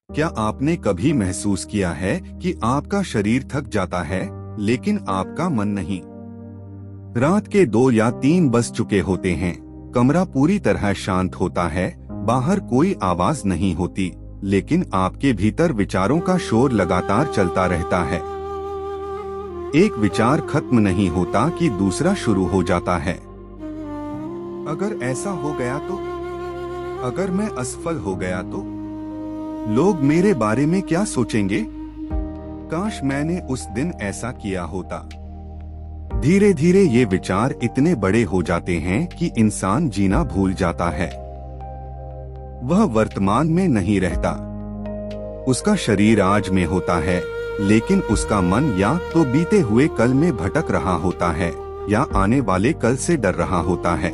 क्या आपने कभी महसूस किया है कि आपका शरीर थक जाता है लेकिन आपका मन नहीं? रात के 2 या 3 बज चुके होते हैं, कमरा पूरी तरह शांत होता है, बाहर कोई आवाज नहीं होती, लेकिन आपके भीतर विचारों का शोर लगातार चलता रहता है। एक विचार खत्म नहीं होता कि दूसरा शुरू हो जाता है। अगर ऐसा हो गया तो? अगर मैं असफल हो गया तो? लोग मेरे बारे में क्या सोचेंगे? काश मैंने उस दिन ऐसा किया होता। धीरे धीरे ये विचार इतने बड़े हो जाते हैं कि इंसान जीना भूल जाता है। वह वर्तमान में नहीं रहता। उसका शरीर आज में होता है, लेकिन उसका मन या तो बीते हुए कल में भटक रहा होता है या आने वाले कल से डर रहा होता है।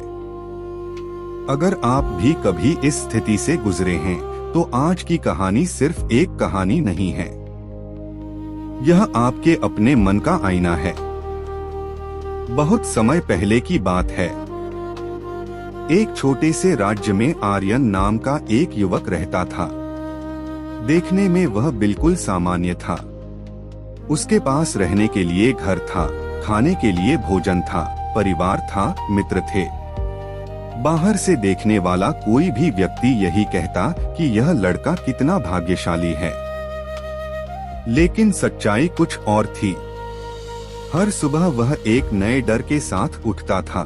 अगर आप भी कभी इस स्थिति से गुजरे हैं, तो आज की कहानी सिर्फ एक कहानी नहीं है। यह आपके अपने मन का आईना है। बहुत समय पहले की बात है। एक छोटे से राज्य में आर्यन नाम का एक युवक रहता था। देखने में वह बिल्कुल सामान्य था। उसके पास रहने के लिए घर था, खाने के लिए भोजन था, परिवार था, मित्र थे। बाहर से देखने वाला कोई भी व्यक्ति यही कहता कि यह लड़का कितना भाग्यशाली है। लेकिन सच्चाई कुछ और थी। हर सुबह वह एक नए डर के साथ उठता था।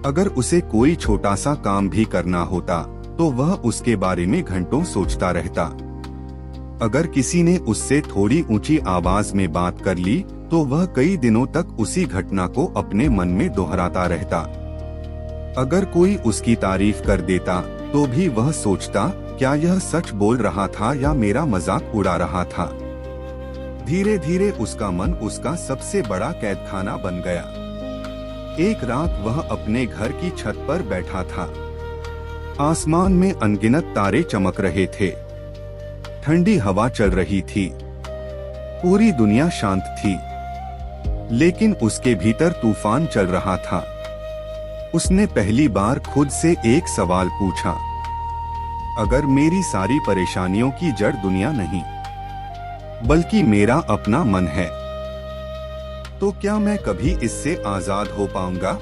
अगर उसे कोई छोटा सा काम भी करना होता, तो वह उसके बारे में घंटों सोचता रहता। अगर किसी ने उससे थोड़ी ऊंची आवाज में बात कर ली, तो वह कई दिनों तक उसी घटना को अपने मन में दोहराता रहता। अगर कोई उसकी तारीफ कर देता, तो भी वह सोचता, क्या यह सच बोल रहा था या मेरा मजाक उड़ा रहा था। धीरे धीरे उसका मन उसका सबसे बड़ा कैदखाना बन गया। एक रात वह अपने घर की छत पर बैठा था। आसमान में अनगिनत तारे चमक रहे थे। ठंडी हवा चल रही थी। पूरी दुनिया शांत थी। लेकिन उसके भीतर तूफान चल रहा था। उसने पहली बार खुद से एक सवाल पूछा, अगर मेरी सारी परेशानियों की जड़ दुनिया नहीं, बल्कि मेरा अपना मन है, तो क्या मैं कभी इससे आजाद हो पाऊंगा?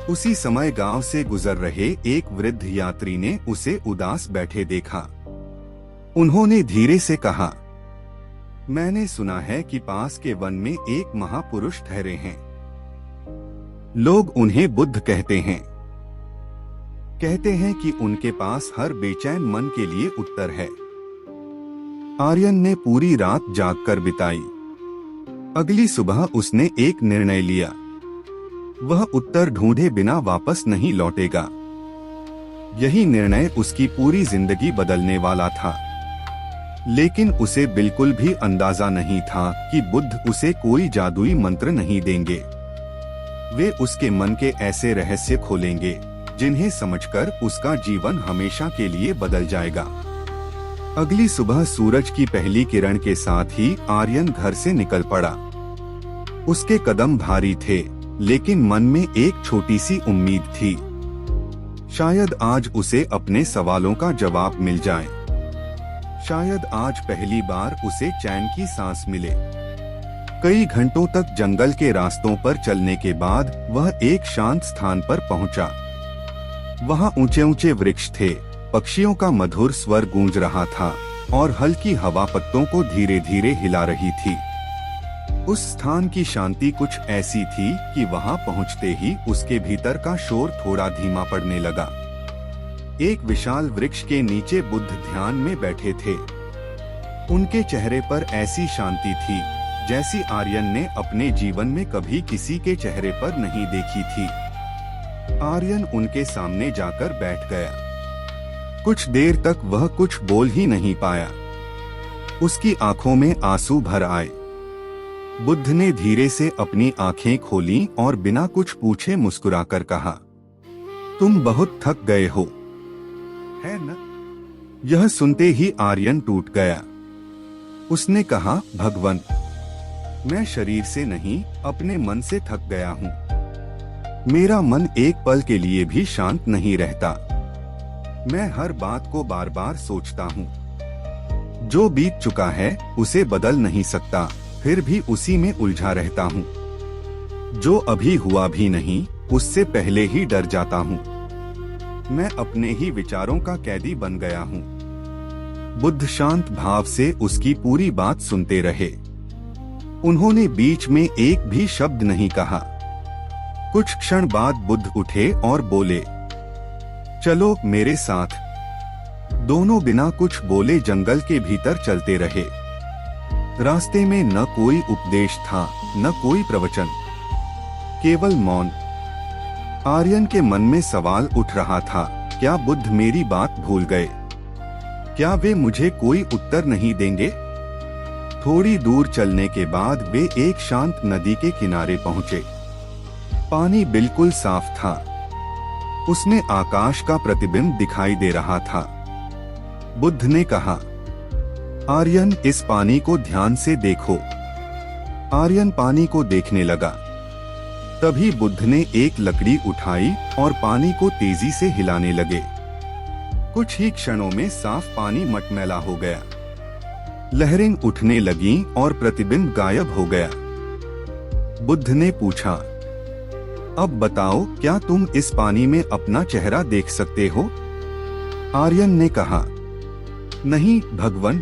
उसी समय गांव से गुजर रहे एक वृद्ध यात्री ने उसे उदास बैठे देखा। उन्होंने धीरे से कहा, मैंने सुना है कि पास के वन में एक महापुरुष ठहरे हैं। लोग उन्हें बुद्ध कहते हैं। कहते हैं कि उनके पास हर बेचैन मन के लिए उत्तर है। आर्यन ने पूरी रात जागकर बिताई। अगली सुबह उसने एक निर्णय लिया। वह उत्तर ढूंढे बिना वापस नहीं लौटेगा। यही निर्णय उसकी पूरी जिंदगी बदलने वाला था। लेकिन उसे बिल्कुल भी अंदाजा नहीं था कि बुद्ध उसे कोई जादुई मंत्र नहीं देंगे। वे उसके मन के ऐसे रहस्य खोलेंगे, जिन्हें समझकर उसका जीवन हमेशा के लिए बदल जाएगा। अगली सुबह सूरज की पहली किरण के साथ ही आर्यन घर से निकल पड़ा। उसके कदम भारी थे, लेकिन मन में एक छोटी सी उम्मीद थी। शायद आज उसे अपने सवालों का जवाब मिल जाए। शायद आज पहली बार उसे चैन की सांस मिले। कई घंटों तक जंगल के रास्तों पर चलने के बाद वह एक शांत स्थान पर पहुंचा। वहां ऊंचे ऊंचे वृक्ष थे, पक्षियों का मधुर स्वर गूंज रहा था और हल्की हवा पत्तों को धीरे धीरे हिला रही थी। उस स्थान की शांति कुछ ऐसी थी कि वहां पहुंचते ही उसके भीतर का शोर थोड़ा धीमा पड़ने लगा। एक विशाल वृक्ष के नीचे बुद्ध ध्यान में बैठे थे। उनके चेहरे पर ऐसी शांति थी जैसी आर्यन ने अपने जीवन में कभी किसी के चेहरे पर नहीं देखी थी। आर्यन उनके सामने जाकर बैठ गया। कुछ देर तक वह कुछ बोल ही नहीं पाया। उसकी आंखों में आंसू भर आए। बुद्ध ने धीरे से अपनी आंखें खोलीं और बिना कुछ पूछे मुस्कुराकर कहा, तुम बहुत थक गए हो, है न? यह सुनते ही आर्यन टूट गया। उसने कहा, भगवान, मैं शरीर से नहीं, अपने मन से थक गया हूँ। मेरा मन एक पल के लिए भी शांत नहीं रहता। मैं हर बात को बार बार सोचता हूँ। जो बीत चुका है उसे बदल नहीं सकता, फिर भी उसी में उलझा रहता हूँ। जो अभी हुआ भी नहीं उससे पहले ही डर जाता हूँ। मैं अपने ही विचारों का कैदी बन गया हूँ। बुद्ध शांत भाव से उसकी पूरी बात सुनते रहे। उन्होंने बीच में एक भी शब्द नहीं कहा। कुछ क्षण बाद बुद्ध उठे और बोले, चलो मेरे साथ। दोनों बिना कुछ बोले जंगल के भीतर चलते रहे। रास्ते में न कोई उपदेश था, न कोई प्रवचन, केवल मौन। आर्यन के मन में सवाल उठ रहा था, क्या बुद्ध मेरी बात भूल गए? क्या वे मुझे कोई उत्तर नहीं देंगे? थोड़ी दूर चलने के बाद वे एक शांत नदी के किनारे पहुंचे। पानी बिल्कुल साफ था। उसमें आकाश का प्रतिबिंब दिखाई दे रहा था। बुद्ध ने कहा, आर्यन इस पानी को ध्यान से देखो। आर्यन पानी को देखने लगा। तभी बुद्ध ने एक लकड़ी उठाई और पानी को तेजी से हिलाने लगे। कुछ ही क्षणों में साफ पानी मटमैला हो गया। लहरें उठने लगीं और प्रतिबिंब गायब हो गया। बुद्ध ने पूछा, अब बताओ, क्या तुम इस पानी में अपना चेहरा देख सकते हो? आर्यन ने कहा, नहीं भगवान,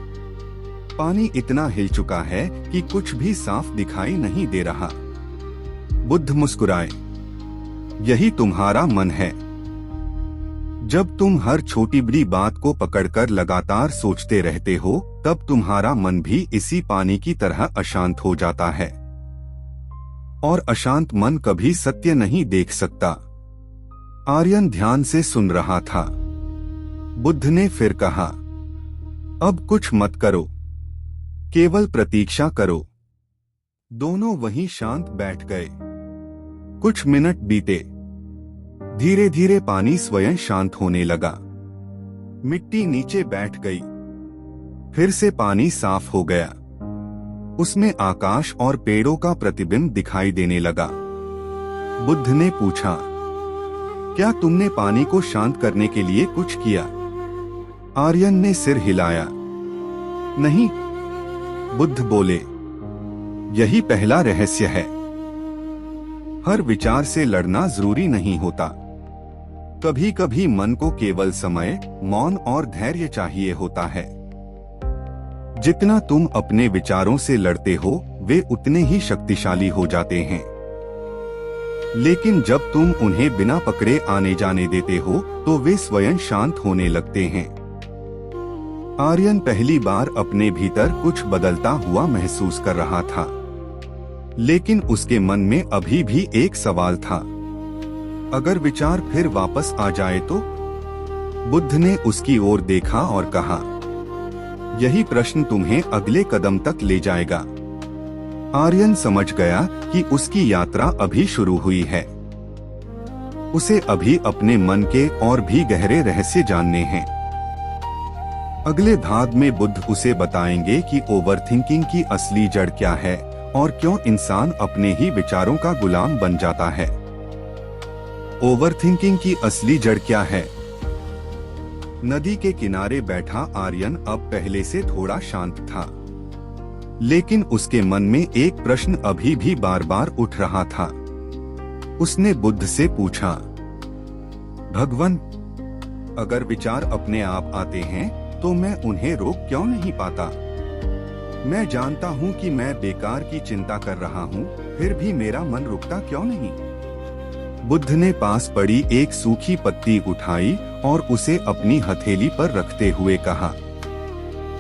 पानी इतना हिल चुका है कि कुछ भी साफ दिखाई नहीं दे रहा। बुद्ध मुस्कुराए, यही तुम्हारा मन है। जब तुम हर छोटी बड़ी बात को पकड़कर लगातार सोचते रहते हो, तब तुम्हारा मन भी इसी पानी की तरह अशांत हो जाता है। और अशांत मन कभी सत्य नहीं देख सकता। आर्यन ध्यान से सुन रहा था। बुद्ध ने फिर कहा, अब कुछ मत करो, केवल प्रतीक्षा करो। दोनों वहीं शांत बैठ गए। कुछ मिनट बीते। धीरे धीरे पानी स्वयं शांत होने लगा। मिट्टी नीचे बैठ गई। फिर से पानी साफ हो गया। उसमें आकाश और पेड़ों का प्रतिबिंब दिखाई देने लगा। बुद्ध ने पूछा, क्या तुमने पानी को शांत करने के लिए कुछ किया? आर्यन ने सिर हिलाया, नहीं। बुद्ध बोले, यही पहला रहस्य है। हर विचार से लड़ना जरूरी नहीं होता। कभी कभी मन को केवल समय, मौन और धैर्य चाहिए होता है। जितना तुम अपने विचारों से लड़ते हो, वे उतने ही शक्तिशाली हो जाते हैं। लेकिन जब तुम उन्हें बिना पकड़े आने जाने देते हो, तो वे स्वयं शांत होने लगते हैं। आर्यन पहली बार अपने भीतर कुछ बदलता हुआ महसूस कर रहा था। लेकिन उसके मन में अभी भी एक सवाल था, अगर विचार फिर वापस आ जाए तो? बुद्ध ने उसकी ओर देखा और कहा, यही प्रश्न तुम्हें अगले कदम तक ले जाएगा। आर्यन समझ गया कि उसकी यात्रा अभी शुरू हुई है। उसे अभी अपने मन के और भी गहरे रहस्य जानने हैं। अगले भाग में बुद्ध उसे बताएंगे कि ओवरथिंकिंग की असली जड़ क्या है और क्यों इंसान अपने ही विचारों का गुलाम बन जाता है। ओवरथिंकिंग की असली जड़ क्या है? नदी के किनारे बैठा आर्यन अब पहले से थोड़ा शांत था। लेकिन उसके मन में एक प्रश्न अभी भी बार बार उठ रहा था। उसने बुद्ध से पूछा, भगवान, अगर विचार अपने आप आते हैं तो मैं उन्हें रोक क्यों नहीं पाता? मैं जानता हूँ कि मैं बेकार की चिंता कर रहा हूँ, फिर भी मेरा मन रुकता क्यों नहीं? बुद्ध ने पास पड़ी एक सूखी पत्ती उठाई और उसे अपनी हथेली पर रखते हुए कहा,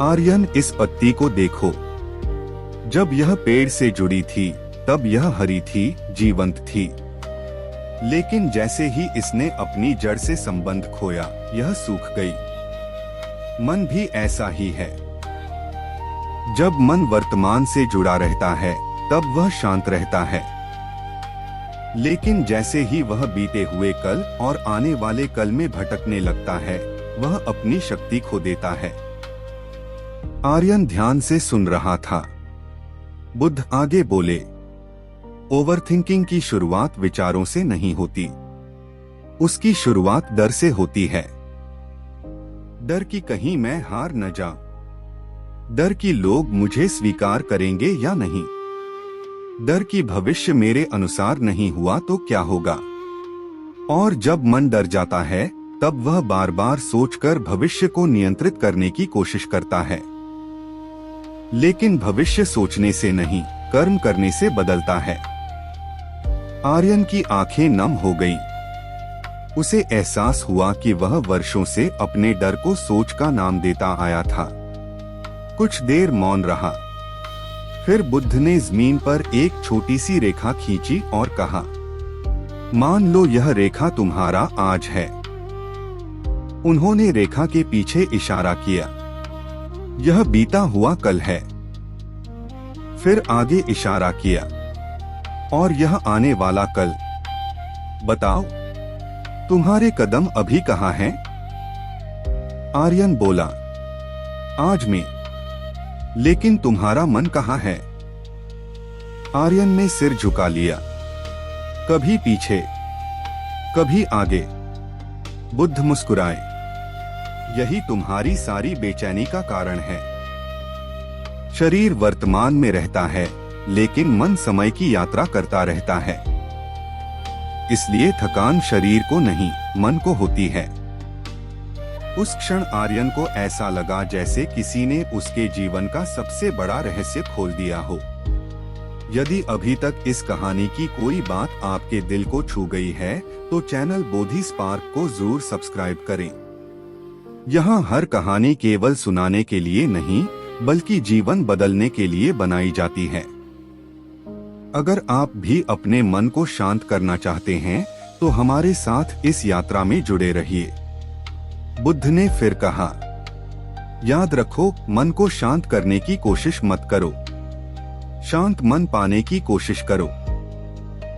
आर्यन, इस पत्ती को देखो। जब यह पेड़ से जुड़ी थी तब यह हरी थी, जीवंत थी। लेकिन जैसे ही इसने अपनी जड़ से संबंध खोया, यह सूख गई। मन भी ऐसा ही है। जब मन वर्तमान से जुड़ा रहता है तब वह शांत रहता है। लेकिन जैसे ही वह बीते हुए कल और आने वाले कल में भटकने लगता है, वह अपनी शक्ति खो देता है। आर्यन ध्यान से सुन रहा था। बुद्ध आगे बोले, ओवरथिंकिंग की शुरुआत विचारों से नहीं होती। उसकी शुरुआत डर से होती है। डर कि कहीं मैं हार न जाऊं, डर कि लोग मुझे स्वीकार करेंगे या नहीं, डर कि भविष्य मेरे अनुसार नहीं हुआ तो क्या होगा। और जब मन डर जाता है तब वह बार बार सोचकर भविष्य को नियंत्रित करने की कोशिश करता है। लेकिन भविष्य सोचने से नहीं, कर्म करने से बदलता है। आर्यन की आंखें नम हो गईं। उसे एहसास हुआ कि वह वर्षों से अपने डर को सोच का नाम देता आया था। कुछ देर मौन रहा। फिर बुद्ध ने जमीन पर एक छोटी सी रेखा खींची और कहा, मान लो यह रेखा तुम्हारा आज है। उन्होंने रेखा के पीछे इशारा किया, यह बीता हुआ कल है। फिर आगे इशारा किया, और यह आने वाला कल। बताओ, तुम्हारे कदम अभी कहाँ हैं? आर्यन बोला, आज में। लेकिन तुम्हारा मन कहाँ है? आर्यन ने सिर झुका लिया, कभी पीछे, कभी आगे। बुद्ध मुस्कुराए, यही तुम्हारी सारी बेचैनी का कारण है। शरीर वर्तमान में रहता है, लेकिन मन समय की यात्रा करता रहता है। इसलिए थकान शरीर को नहीं, मन को होती है। उस क्षण आर्यन को ऐसा लगा जैसे किसी ने उसके जीवन का सबसे बड़ा रहस्य खोल दिया हो। यदि अभी तक इस कहानी की कोई बात आपके दिल को छू गई है तो चैनल बोधि स्पार्क को जरूर सब्सक्राइब करें। यहाँ हर कहानी केवल सुनाने के लिए नहीं, बल्कि जीवन बदलने के लिए बनाई जाती है। अगर आप भी अपने मन को शांत करना चाहते हैं तो हमारे साथ इस यात्रा में जुड़े रहिए। बुद्ध ने फिर कहा, याद रखो, मन को शांत करने की कोशिश मत करो, शांत मन पाने की कोशिश करो।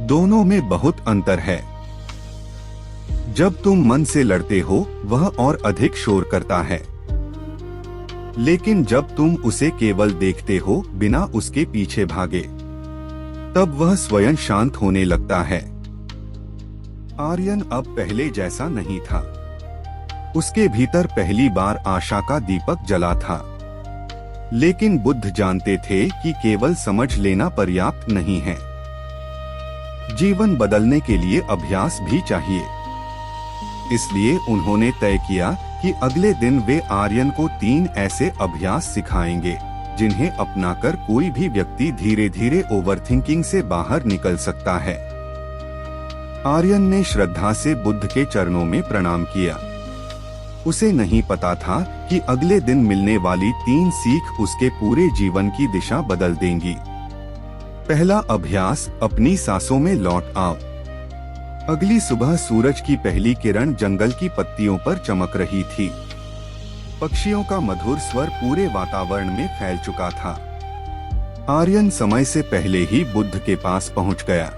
दोनों में बहुत अंतर है। जब तुम मन से लड़ते हो वह और अधिक शोर करता है, लेकिन जब तुम उसे केवल देखते हो बिना उसके पीछे भागे, तब वह स्वयं शांत होने लगता है। आर्यन अब पहले जैसा नहीं था। उसके भीतर पहली बार आशा का दीपक जला था। लेकिन बुद्ध जानते थे कि केवल समझ लेना पर्याप्त नहीं है। जीवन बदलने के लिए अभ्यास भी चाहिए। इसलिए उन्होंने तय किया कि अगले दिन वे आर्यन को 3 ऐसे अभ्यास सिखाएंगे जिन्हें अपनाकर कोई भी व्यक्ति धीरे धीरे ओवरथिंकिंग से बाहर निकल सकता है। आर्यन ने श्रद्धा से बुद्ध के चरणों में प्रणाम किया। उसे नहीं पता था कि अगले दिन मिलने वाली 3 सीख उसके पूरे जीवन की दिशा बदल देंगी। पहला अभ्यास, अपनी सांसों में लौट आओ। अगली सुबह सूरज की पहली किरण जंगल की पत्तियों पर चमक रही थी। पक्षियों का मधुर स्वर पूरे वातावरण में फैल चुका था। आर्यन समय से पहले ही बुद्ध के पास पहुंच गया।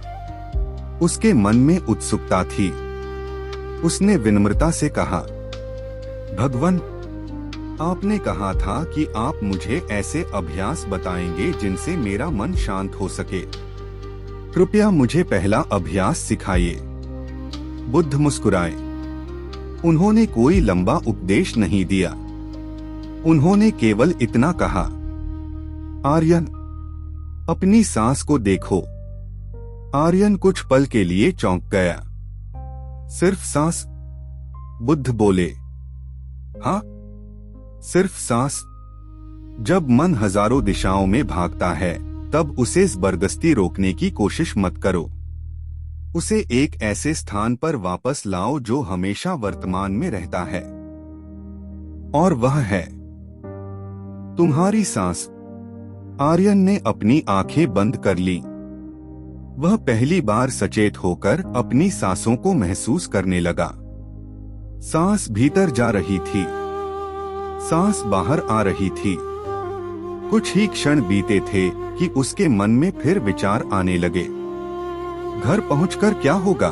उसके मन में उत्सुकता थी। उसने विनम्रता से कहा, भगवान, आपने कहा था कि आप मुझे ऐसे अभ्यास बताएंगे जिनसे मेरा मन शांत हो सके। कृपया मुझे पहला अभ्यास सिखाइए। बुद्ध मुस्कुराए। उन्होंने कोई लंबा उपदेश नहीं दिया। उन्होंने केवल इतना कहा, आर्यन, अपनी सांस को देखो। आर्यन कुछ पल के लिए चौंक गया। सिर्फ सांस? बुद्ध बोले, हाँ, सिर्फ सांस। जब मन हजारों दिशाओं में भागता है तब उसे जबरदस्ती रोकने की कोशिश मत करो। उसे एक ऐसे स्थान पर वापस लाओ जो हमेशा वर्तमान में रहता है, और वह है तुम्हारी सांस। आर्यन ने अपनी आंखें बंद कर ली। वह पहली बार सचेत होकर अपनी सांसों को महसूस करने लगा। सांस भीतर जा रही थी, सांस बाहर आ रही थी। कुछ ही क्षण बीते थे कि उसके मन में फिर विचार आने लगे। घर पहुंचकर क्या होगा?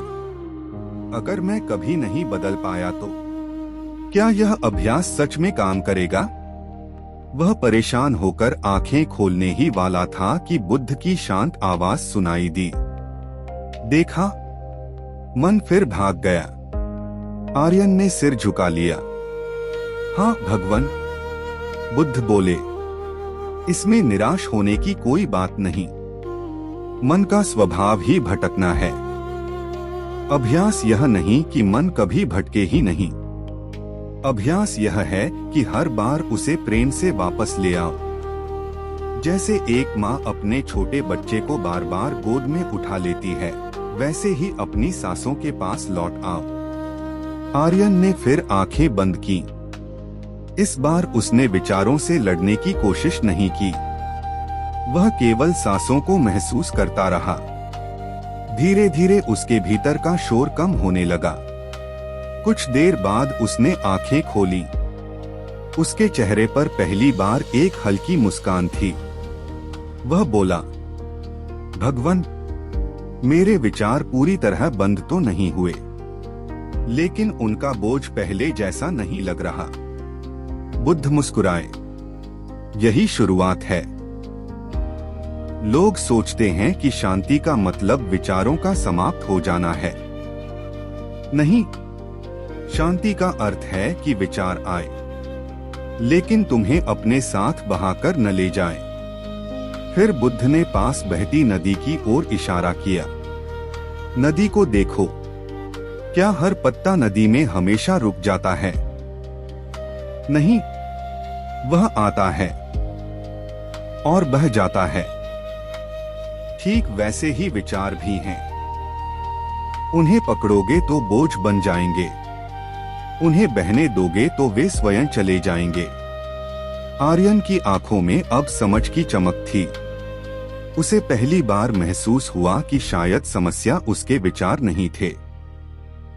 अगर मैं कभी नहीं बदल पाया तो क्या यह अभ्यास सच में काम करेगा? वह परेशान होकर आंखें खोलने ही वाला था कि बुद्ध की शांत आवाज सुनाई दी। देखा, मन फिर भाग गया। आर्यन ने सिर झुका लिया। हाँ भगवान, बुद्ध बोले, इसमें निराश होने की कोई बात नहीं। मन का स्वभाव ही भटकना है। अभ्यास यह नहीं कि मन कभी भटके ही नहीं। अभ्यास यह है कि हर बार उसे प्रेम से वापस ले आओ। जैसे एक माँ अपने छोटे बच्चे को बार बार गोद में उठा लेती है, वैसे ही अपनी सांसों के पास लौट आओ। आर्यन ने फिर आंखें बंद की। इस बार उसने विचारों से लड़ने की कोशिश नहीं की। वह केवल सांसों को महसूस करता रहा। धीरे धीरे उसके भीतर का शोर कम होने लगा। कुछ देर बाद उसने आंखें खोली। उसके चेहरे पर पहली बार एक हल्की मुस्कान थी। वह बोला, भगवान, मेरे विचार पूरी तरह बंद तो नहीं हुए, लेकिन उनका बोझ पहले जैसा नहीं लग रहा। बुद्ध मुस्कुराए। यही शुरुआत है। लोग सोचते हैं कि शांति का मतलब विचारों का समाप्त हो जाना है। नहीं, शांति का अर्थ है कि विचार आए, लेकिन तुम्हें अपने साथ बहाकर न ले जाए। फिर बुद्ध ने पास बहती नदी की ओर इशारा किया। नदी को देखो, क्या हर पत्ता नदी में हमेशा रुक जाता है? नहीं, वह आता है और बह जाता है। ठीक वैसे ही विचार भी हैं। उन्हें पकड़ोगे तो बोझ बन जाएंगे, उन्हें बहने दोगे तो वे स्वयं चले जाएंगे। आर्यन की आंखों में अब समझ की चमक थी। उसे पहली बार महसूस हुआ कि शायद समस्या उसके विचार नहीं थे।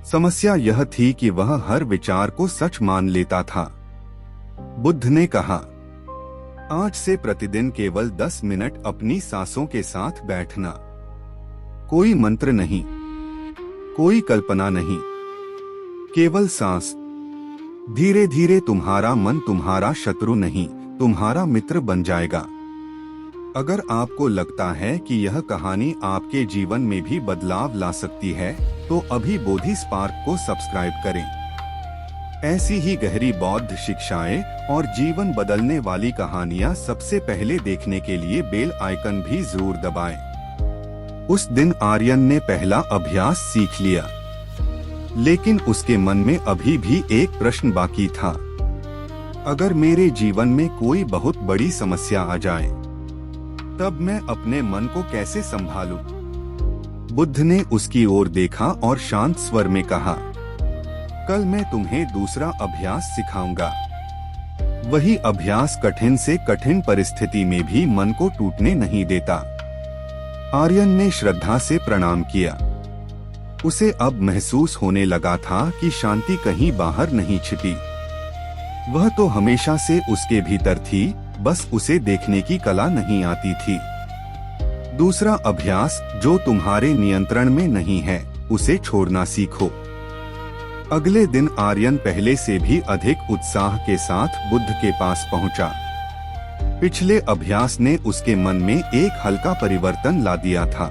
समस्या यह थी कि वह हर विचार को सच मान लेता था। बुद्ध ने कहा, आज से प्रतिदिन केवल 10 मिनट अपनी सांसों के साथ बैठना। कोई मंत्र नहीं, कोई कल्पना नहीं, केवल सांस। धीरे धीरे तुम्हारा मन तुम्हारा शत्रु नहीं, तुम्हारा मित्र बन जाएगा। अगर आपको लगता है कि यह कहानी आपके जीवन में भी बदलाव ला सकती है, तो अभी बोधि स्पार्क को सब्सक्राइब करें। ऐसी ही गहरी बौद्ध शिक्षाएं और जीवन बदलने वाली कहानियां सबसे पहले देखने के लिए बेल आइकन भी जरूर दबाएं। उस दिन आर्यन ने पहला अभ्यास सीख लिया, लेकिन उसके मन में अभी भी एक प्रश्न बाकी था। अगर मेरे जीवन में कोई बहुत बड़ी समस्या आ जाए, तब मैं अपने मन को कैसे संभालूं? बुद्ध ने उसकी ओर देखा और शांत स्वर में कहा, कल मैं तुम्हें दूसरा अभ्यास सिखाऊंगा। वही अभ्यास कठिन से कठिन परिस्थिति में भी मन को टूटने नहीं देता। आर्यन ने श्रद्धा से प्रणाम किया। उसे अब महसूस होने लगा था कि शांति कहीं बाहर नहीं छिपी। वह तो हमेशा से उसके भीतर थी, बस उसे देखने की कला नहीं आती थी। दूसरा अभ्यास, जो तुम्हारे नियंत्रण में नहीं है, उसे छोड़ना सीखो। अगले दिन आर्यन पहले से भी अधिक उत्साह के साथ बुद्ध के पास पहुंचा। पिछले अभ्यास ने उसके मन में एक हल्का परिवर्तन ला दिया था।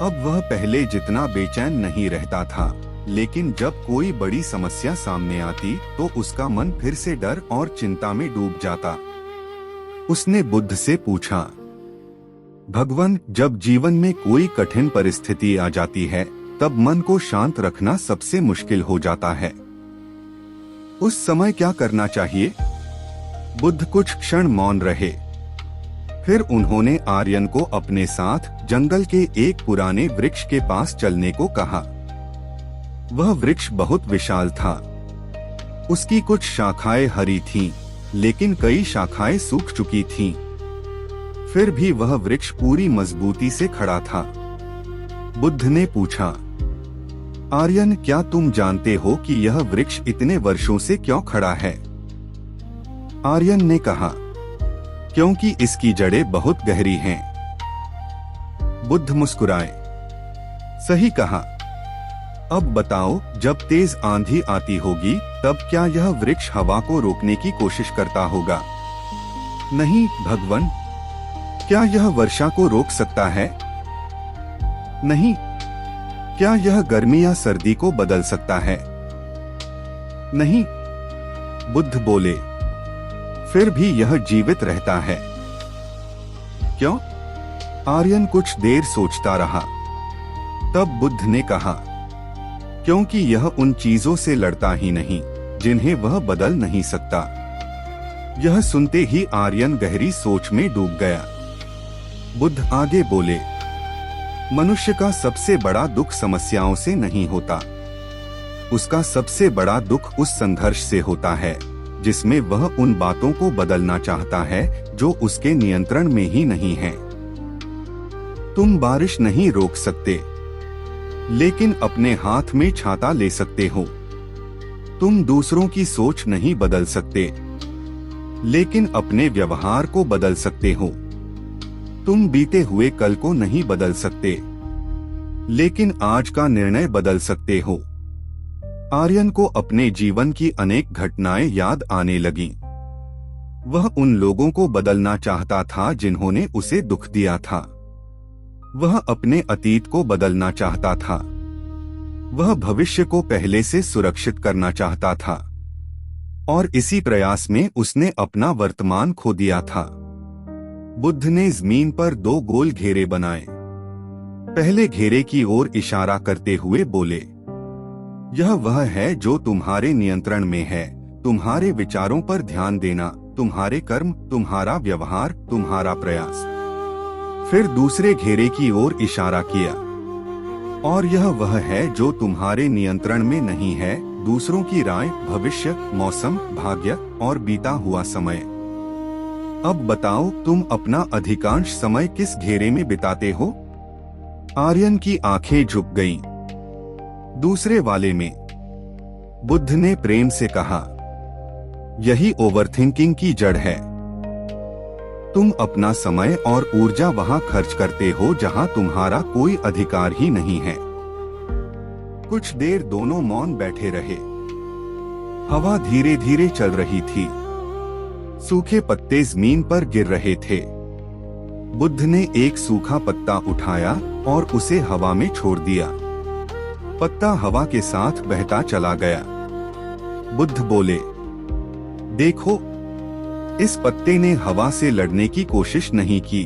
अब वह पहले जितना बेचैन नहीं रहता था, लेकिन जब कोई बड़ी समस्या सामने आती तो उसका मन फिर से डर और चिंता में डूब जाता। उसने बुद्ध से पूछा, भगवान, जब जीवन में कोई कठिन परिस्थिति आ जाती है, तब मन को शांत रखना सबसे मुश्किल हो जाता है। उस समय क्या करना चाहिए? बुद्ध कुछ क्षण मौन रहे। फिर उन्होंने आर्यन को अपने साथ जंगल के एक पुराने वृक्ष के पास चलने को कहा। वह वृक्ष बहुत विशाल था। उसकी कुछ शाखाएं हरी थीं, लेकिन कई शाखाएं सूख चुकी थीं। फिर भी वह वृक्ष पूरी मजबूती से खड़ा था। बुद्ध ने पूछा, आर्यन, क्या तुम जानते हो कि यह वृक्ष इतने वर्षों से क्यों खड़ा है? आर्यन ने कहा, क्योंकि इसकी जड़ें बहुत गहरी हैं। बुद्ध मुस्कुराए। सही कहा। अब बताओ, जब तेज आंधी आती होगी, तब क्या यह वृक्ष हवा को रोकने की कोशिश करता होगा? नहीं भगवान। क्या यह वर्षा को रोक सकता है? नहीं। क्या यह गर्मी या सर्दी को बदल सकता है? नहीं। बुद्ध बोले, फिर भी यह जीवित रहता है। क्यों? आर्यन कुछ देर सोचता रहा। तब बुद्ध ने कहा, क्योंकि यह उन चीजों से लड़ता ही नहीं जिन्हें वह बदल नहीं सकता। यह सुनते ही आर्यन गहरी सोच में डूब गया। बुद्ध आगे बोले, मनुष्य का सबसे बड़ा दुख समस्याओं से नहीं होता। उसका सबसे बड़ा दुख उस संघर्ष से होता है जिसमें वह उन बातों को बदलना चाहता है जो उसके नियंत्रण में ही नहीं है। तुम बारिश नहीं रोक सकते, लेकिन अपने हाथ में छाता ले सकते हो। तुम दूसरों की सोच नहीं बदल सकते, लेकिन अपने व्यवहार को बदल सकते हो। तुम बीते हुए कल को नहीं बदल सकते, लेकिन आज का निर्णय बदल सकते हो। आर्यन को अपने जीवन की अनेक घटनाएं याद आने लगीं। वह उन लोगों को बदलना चाहता था जिन्होंने उसे दुख दिया था। वह अपने अतीत को बदलना चाहता था। वह भविष्य को पहले से सुरक्षित करना चाहता था, और इसी प्रयास में उसने अपना वर्तमान खो दिया था। बुद्ध ने जमीन पर 2 गोल घेरे बनाए। पहले घेरे की ओर इशारा करते हुए बोले, यह वह है जो तुम्हारे नियंत्रण में है। तुम्हारे विचारों पर ध्यान देना, तुम्हारे कर्म, तुम्हारा व्यवहार, तुम्हारा प्रयास। फिर दूसरे घेरे की ओर इशारा किया, और यह वह है जो तुम्हारे नियंत्रण में नहीं है। दूसरों की राय, भविष्य, मौसम, भाग्य और बीता हुआ समय। अब बताओ, तुम अपना अधिकांश समय किस घेरे में बिताते हो? आर्यन की आंखें झुक गईं। दूसरे वाले में। बुद्ध ने प्रेम से कहा, यही ओवरथिंकिंग की जड़ है। तुम अपना समय और ऊर्जा वहां खर्च करते हो जहां तुम्हारा कोई अधिकार ही नहीं है। कुछ देर दोनों मौन बैठे रहे। हवा धीरे धीरे चल रही थी। सूखे पत्ते जमीन पर गिर रहे थे। बुद्ध ने एक सूखा पत्ता उठाया और उसे हवा में छोड़ दिया। पत्ता हवा के साथ बहता चला गया। बुद्ध बोले, देखो, इस पत्ते ने हवा से लड़ने की कोशिश नहीं की।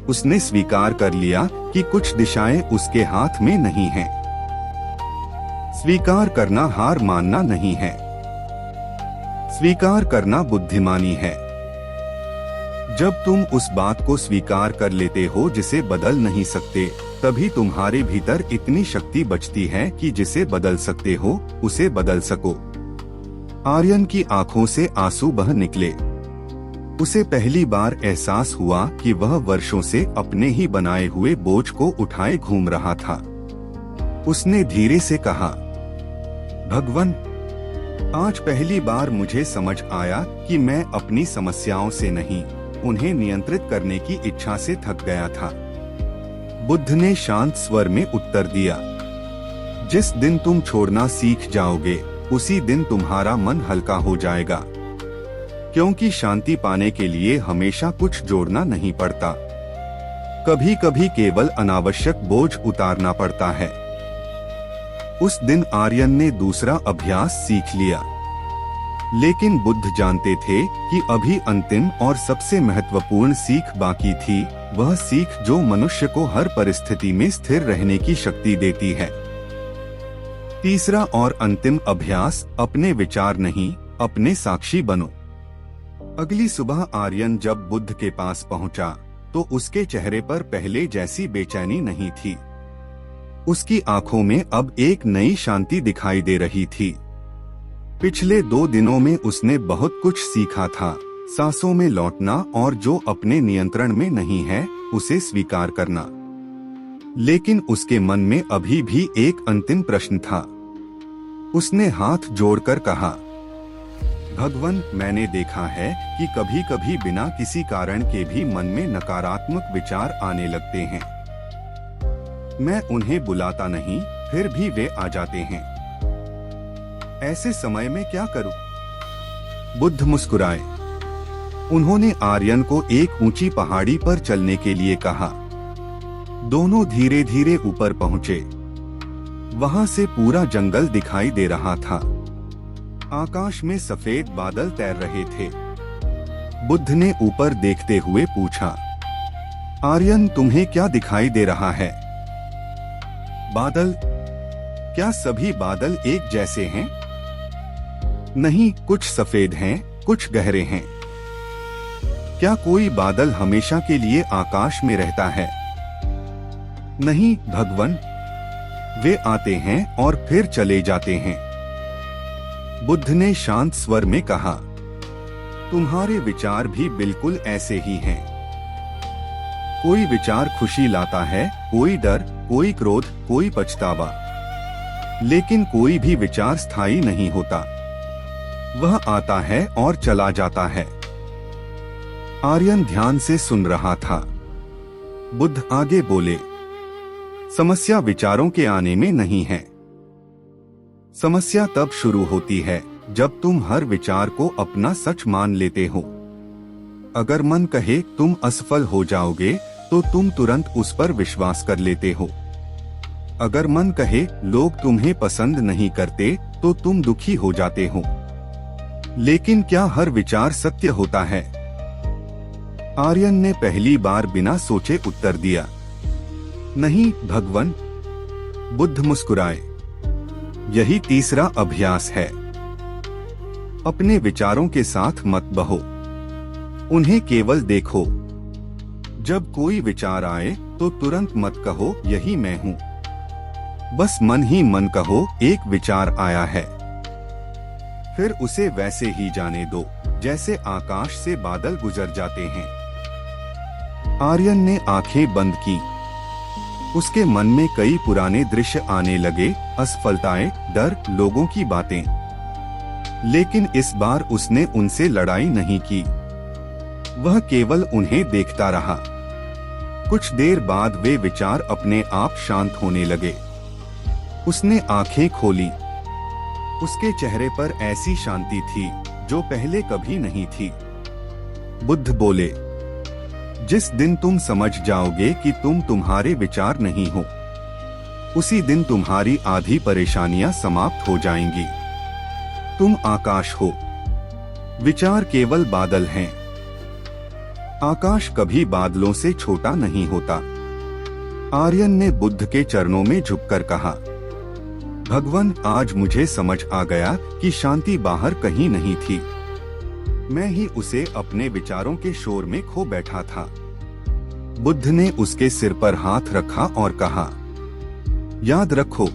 उसने स्वीकार कर लिया कि कुछ दिशाएं उसके हाथ में नहीं हैं। स्वीकार करना हार मानना नहीं है। स्वीकार करना बुद्धिमानी है। जब तुम उस बात को स्वीकार कर लेते हो जिसे बदल नहीं सकते, तभी तुम्हारे भीतर इतनी शक्ति बचती है कि जिसे बदल सकते हो उसे बदल सको। आर्यन की आंखों से आंसू बह निकले। उसे पहली बार एहसास हुआ कि वह वर्षों से अपने ही बनाए हुए बोझ को उठाए घूम रहा था। उसने धीरे से कहा, भगवान, आज पहली बार मुझे समझ आया कि मैं अपनी समस्याओं से नहीं, उन्हें नियंत्रित करने की इच्छा से थक गया था। बुद्ध ने शांत स्वर में उत्तर दिया, जिस दिन तुम छोड़ना सीख जाओगे, उसी दिन तुम्हारा मन हल्का हो जाएगा। क्योंकि शांति पाने के लिए हमेशा कुछ जोड़ना नहीं पड़ता। कभी कभी केवल अनावश्यक बोझ उतारना पड़ता है। उस दिन आर्यन ने दूसरा अभ्यास सीख लिया। लेकिन बुद्ध जानते थे कि अभी अंतिम और सबसे महत्वपूर्ण सीख बाकी थी, वह सीख जो मनुष्य को हर परिस्थिति में स्थिर रहने की शक्ति देती है। तीसरा और अंतिम अभ्यास, अपने विचार नहीं, अपने साक्षी बनो। अगली सुबह आर्यन जब बुद्ध के पास पहुंचा, तो उसके चेहरे पर पहले जैसी बेचैनी नहीं थी। उसकी आंखों में अब एक नई शांति दिखाई दे रही थी। पिछले 2 दिनों में उसने बहुत कुछ सीखा था, सांसों में लौटना और जो अपने नियंत्रण में नहीं है उसे स्वीकार करना। लेकिन उसके मन में अभी भी एक अंतिम प्रश्न था। उसने हाथ जोड़कर कहा, भगवान, मैंने देखा है कि कभी कभी बिना किसी कारण के भी मन में नकारात्मक विचार आने लगते हैं। मैं उन्हें बुलाता नहीं, फिर भी वे आ जाते हैं। ऐसे समय में क्या करूं? बुद्ध मुस्कुराए। उन्होंने आर्यन को एक ऊंची पहाड़ी पर चलने के लिए कहा। दोनों धीरे धीरे ऊपर पहुंचे। वहां से पूरा जंगल दिखाई दे रहा था। आकाश में सफेद बादल तैर रहे थे। बुद्ध ने ऊपर देखते हुए पूछा, आर्यन, तुम्हें क्या दिखाई दे रहा है? बादल? क्या सभी बादल एक जैसे हैं? नहीं, कुछ सफेद हैं, कुछ गहरे हैं। क्या कोई बादल हमेशा के लिए आकाश में रहता है? नहीं भगवन, वे आते हैं और फिर चले जाते हैं। बुद्ध ने शांत स्वर में कहा, तुम्हारे विचार भी बिल्कुल ऐसे ही हैं। कोई विचार खुशी लाता है, कोई डर, कोई क्रोध, कोई पछतावा, लेकिन कोई भी विचार स्थायी नहीं होता। वह आता है और चला जाता है। आर्यन ध्यान से सुन रहा था। बुद्ध आगे बोले, समस्या विचारों के आने में नहीं है। समस्या तब शुरू होती है जब तुम हर विचार को अपना सच मान लेते हो। अगर मन कहे तुम असफल हो जाओगे तो तुम तुरंत उस पर विश्वास कर लेते हो। अगर मन कहे लोग तुम्हें पसंद नहीं करते तो तुम दुखी हो जाते हो। लेकिन क्या हर विचार सत्य होता है? आर्यन ने पहली बार बिना सोचे उत्तर दिया, नहीं भगवन। बुद्ध मुस्कुराए, यही तीसरा अभ्यास है। अपने विचारों के साथ मत बहो, उन्हें केवल देखो। जब कोई विचार आए तो तुरंत मत कहो यही मैं हूँ। बस मन ही मन कहो एक विचार आया है, फिर उसे वैसे ही जाने दो जैसे आकाश से बादल गुजर जाते हैं। आर्यन ने आंखें बंद की। उसके मन में कई पुराने दृश्य आने लगे, असफलताएं, डर, लोगों की बातें। लेकिन इस बार उसने उनसे लड़ाई नहीं की। वह केवल उन्हें देखता रहा। कुछ देर बाद वे विचार अपने आप शांत होने लगे। उसने आंखें खोली। उसके चेहरे पर ऐसी शांति थी जो पहले कभी नहीं थी। बुद्ध बोले, जिस दिन तुम समझ जाओगे कि तुम तुम्हारे विचार नहीं हो, उसी दिन तुम्हारी आधी परेशानियां समाप्त हो जाएंगी। तुम आकाश हो, विचार केवल बादल हैं। आकाश कभी बादलों से छोटा नहीं होता। आर्यन ने बुद्ध के चरणों में झुककर कहा, भगवान, आज मुझे समझ आ गया कि शांति बाहर कहीं नहीं थी। मैं ही उसे अपने विचारों के शोर में खो बैठा था। बुद्ध ने उसके सिर पर हाथ रखा और कहा, याद रखो,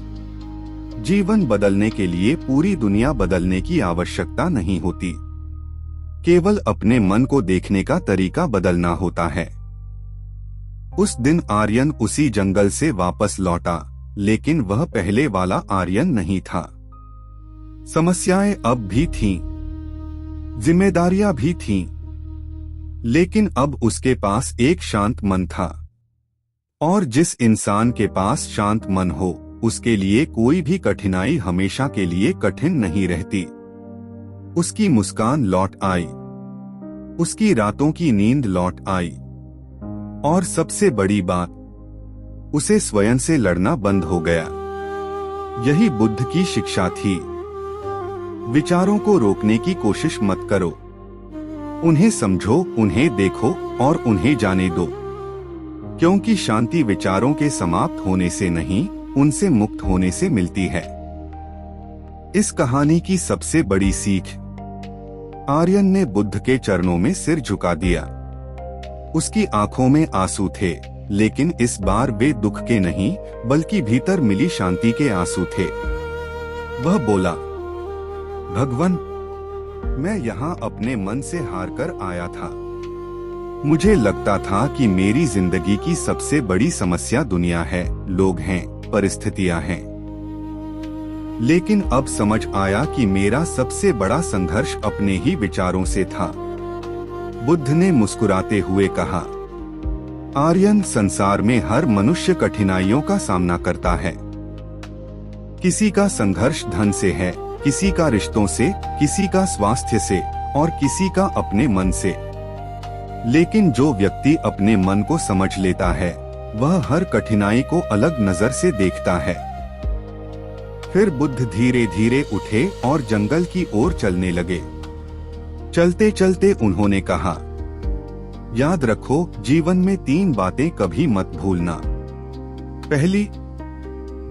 जीवन बदलने के लिए पूरी दुनिया बदलने की आवश्यकता नहीं होती। केवल अपने मन को देखने का तरीका बदलना होता है। उस दिन आर्यन उसी जंगल से वापस लौटा, लेकिन वह पहले वाला आर्यन नहीं था। समस्याएं अब भी थीं, जिम्मेदारियां भी थीं, लेकिन अब उसके पास एक शांत मन था। और जिस इंसान के पास शांत मन हो, उसके लिए कोई भी कठिनाई हमेशा के लिए कठिन नहीं रहती। उसकी मुस्कान लौट आई, उसकी रातों की नींद लौट आई, और सबसे बड़ी बात, उसे स्वयं से लड़ना बंद हो गया। यही बुद्ध की शिक्षा थी। विचारों को रोकने की कोशिश मत करो। उन्हें समझो, उन्हें देखो और उन्हें जाने दो, क्योंकि शांति विचारों के समाप्त होने से नहीं, उनसे मुक्त होने से मिलती है। इस कहानी की सबसे बड़ी सीख, आर्यन ने बुद्ध के चरणों में सिर झुका दिया। उसकी आंखों में आंसू थे, लेकिन इस बार वे दुख के नहीं, बल्कि भीतर मिली शांति के आंसू थे। वह बोला, भगवान, मैं यहाँ अपने मन से हार कर आया था। मुझे लगता था कि मेरी जिंदगी की सबसे बड़ी समस्या दुनिया है, लोग हैं, परिस्थितियां हैं। लेकिन अब समझ आया कि मेरा सबसे बड़ा संघर्ष अपने ही विचारों से था। बुद्ध ने मुस्कुराते हुए कहा, आर्यन, संसार में हर मनुष्य कठिनाइयों का सामना करता है। किसी का संघर्ष धन से है, किसी का रिश्तों से, किसी का स्वास्थ्य से और किसी का अपने मन से। लेकिन जो व्यक्ति अपने मन को समझ लेता है, वह हर कठिनाई को अलग नजर से देखता है। फिर बुद्ध धीरे धीरे उठे और जंगल की ओर चलने लगे। चलते चलते उन्होंने कहा, याद रखो, जीवन में 3 बातें कभी मत भूलना। पहली,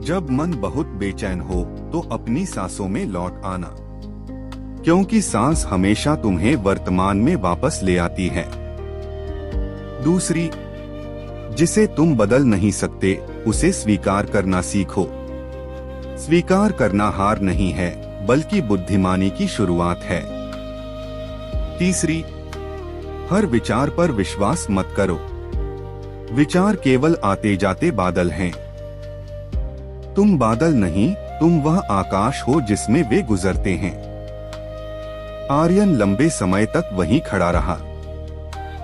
जब मन बहुत बेचैन हो तो अपनी सांसों में लौट आना, क्योंकि सांस हमेशा तुम्हें वर्तमान में वापस ले आती है। दूसरी, जिसे तुम बदल नहीं सकते उसे स्वीकार करना सीखो। स्वीकार करना हार नहीं है, बल्कि बुद्धिमानी की शुरुआत है। तीसरी, हर विचार पर विश्वास मत करो। विचार केवल आते जाते बादल हैं। तुम बादल नहीं, तुम वह आकाश हो जिसमें वे गुजरते हैं। आर्यन लंबे समय तक वहीं खड़ा रहा।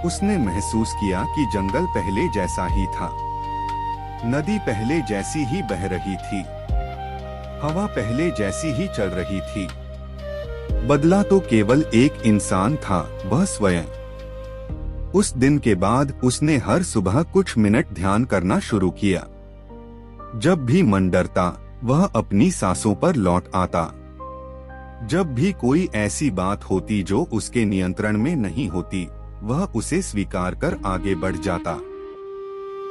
उसने महसूस किया कि जंगल पहले जैसा ही था, नदी पहले जैसी ही बह रही थी, हवा पहले जैसी ही चल रही थी। बदला तो केवल एक इंसान था, वह स्वयं। उस दिन के बाद उसने हर सुबह कुछ मिनट ध्यान करना शुरू किया। जब भी मन डरता, वह अपनी सांसों पर लौट आता। जब भी कोई ऐसी बात होती जो उसके नियंत्रण में नहीं होती, वह उसे स्वीकार कर आगे बढ़ जाता।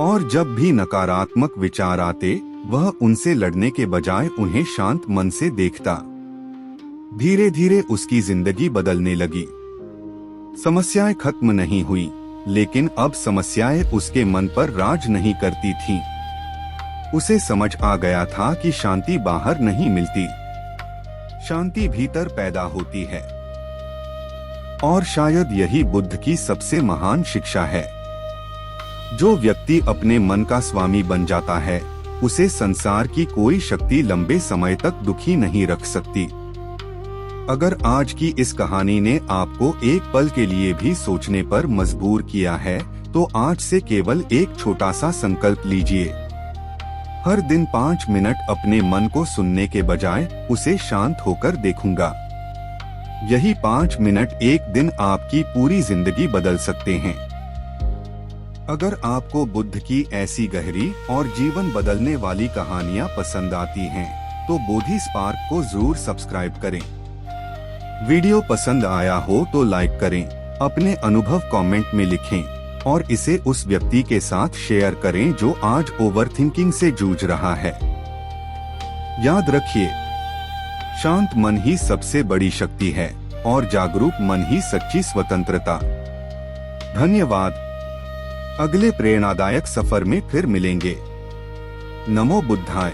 और जब भी नकारात्मक विचार आते, वह उनसे लड़ने के बजाय उन्हें शांत मन से देखता। धीरे धीरे उसकी जिंदगी बदलने लगी। समस्याएं खत्म नहीं हुई, लेकिन अब समस्याएं उसके मन पर राज नहीं करती थीं। उसे समझ आ गया था कि शांति बाहर नहीं मिलती, शांति भीतर पैदा होती है। और शायद यही बुद्ध की सबसे महान शिक्षा है। जो व्यक्ति अपने मन का स्वामी बन जाता है, उसे संसार की कोई शक्ति लंबे समय तक दुखी नहीं रख सकती। अगर आज की इस कहानी ने आपको एक पल के लिए भी सोचने पर मजबूर किया है, तो आज से केवल एक छोटा सा संकल्प लीजिए। हर दिन 5 मिनट अपने मन को सुनने के बजाय उसे शांत होकर देखूंगा। यही 5 मिनट एक दिन आपकी पूरी जिंदगी बदल सकते हैं। अगर आपको बुद्ध की ऐसी गहरी और जीवन बदलने वाली कहानियां पसंद आती हैं, तो बोधि स्पार्क को जरूर सब्सक्राइब करें। वीडियो पसंद आया हो तो लाइक करें, अपने अनुभव कमेंट में लिखें और इसे उस व्यक्ति के साथ शेयर करें जो आज ओवरथिंकिंग से जूझ रहा है। याद रखिए, शांत मन ही सबसे बड़ी शक्ति है और जागरूक मन ही सच्ची स्वतंत्रता। धन्यवाद। अगले प्रेरणादायक सफर में फिर मिलेंगे। नमो बुद्धाय।